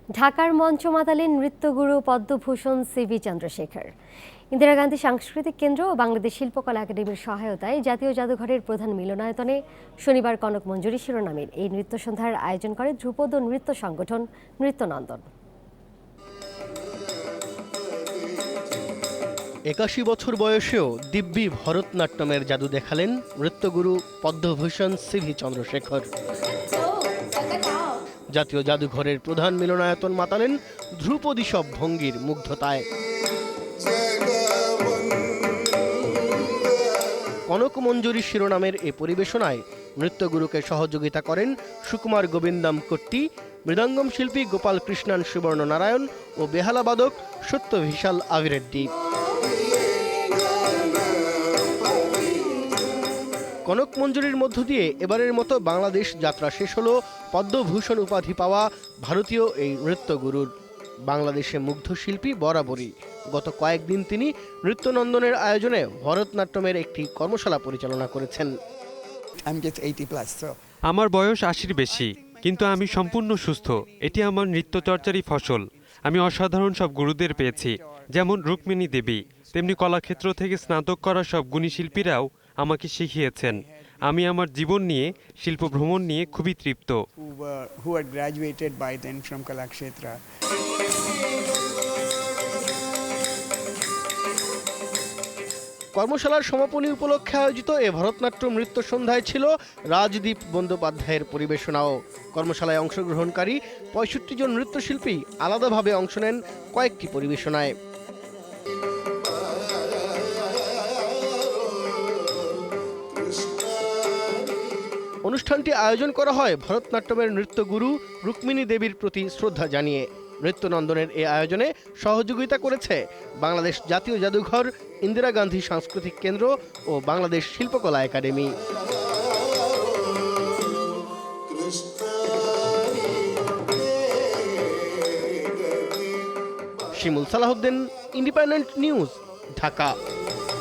ঢাকার মঞ্চ মাতালেন নৃত্যগুরু পদ্মভূষণ সিভি চন্দ্রশেখর। ইন্দিরা গান্ধী সাংস্কৃতিক কেন্দ্র ও বাংলাদেশ শিল্পকলা একাডেমির সহায়তায় জাতীয় জাদুঘরের প্রধান মিলনায়তনে শনিবার কনক মঞ্জুরি শিরোনামের এই নৃত্য সন্ধ্যার আয়োজন করে ধ্রুপদ নৃত্য সংগঠন নৃত্যনন্দন। ৮১ বছর বয়সেও দিব্যি ভরতনাট্যমের জাদু দেখালেন নৃত্যগুরু পদ্মভূষণ সিভি চন্দ্রশেখর। জাতীয় জাদুঘরের প্রধান মিলনায়তন মাতালেন ধ্রুপদী সব ভঙ্গির মুগ্ধতায়। কনক মঞ্জুরি শিরোনামের এ পরিবেশনায় নৃত্যগুরুকে সহযোগিতা করেন সুকুমার গোবিন্দম কট্টি, মৃদঙ্গম শিল্পী গোপাল কৃষ্ণন সুবর্ণ নারায়ণ ও বেহালাবাদক সত্য ভিশাল আভিরেড্ডি। কনক মঞ্জুরির মধ্য দিয়ে এবারের মতো বাংলাদেশ যাত্রা শেষ হল পদ্মভূষণ উপাধি পাওয়া ভারতীয় এই নৃত্যগুরুর। বাংলাদেশে মুগ্ধ শিল্পী বরাবরই। গত কয়েকদিন তিনি নৃত্যনন্দনের আয়োজনে ভরতনাট্যমের একটি কর্মশালা পরিচালনা করেছেন। আমার বয়স ৮০-র বেশি, কিন্তু আমি সম্পূর্ণ সুস্থ। এটি আমার নৃত্যচর্চারই ফসল। আমি অসাধারণ সব গুরুদের পেয়েছি, যেমন রুক্মিণী দেবী, তেমনি কলাক্ষেত্র থেকে স্নাতক করা সব গুণী শিল্পীরাও আমাকে শিখিয়েছেন। আমি আমার জীবন নিয়ে, শিল্প ভ্রমণ নিয়ে খুবই তৃপ্ত। কর্মশালার সমাপনী উপলক্ষে আয়োজিত এ ভরতনাট্যম নৃত্য সন্ধ্যায় ছিল রাজদীপ বন্দ্যোপাধ্যায়ের পরিবেশনাও। কর্মশালায় অংশগ্রহণকারী ৬৫ জন নৃত্যশিল্পী আলাদাভাবে অংশ নেন কয়েকটি পরিবেশনায়। অনুষ্ঠানটি আয়োজন করা হয় ভরতনাট্যমের নৃত্যগুরু রুক্মিণী দেবীর প্রতি শ্রদ্ধা জানিয়ে। নৃত্যনন্দনের এ আয়োজনে সহযোগিতা করেছে বাংলাদেশ জাতীয় জাদুঘর, ইন্দিরা গান্ধী সাংস্কৃতিক কেন্দ্র ও বাংলাদেশ শিল্পকলা একাডেমি। শিমুল সালাহউদ্দিন, ইন্ডিপেন্ডেন্ট নিউজ, ঢাকা।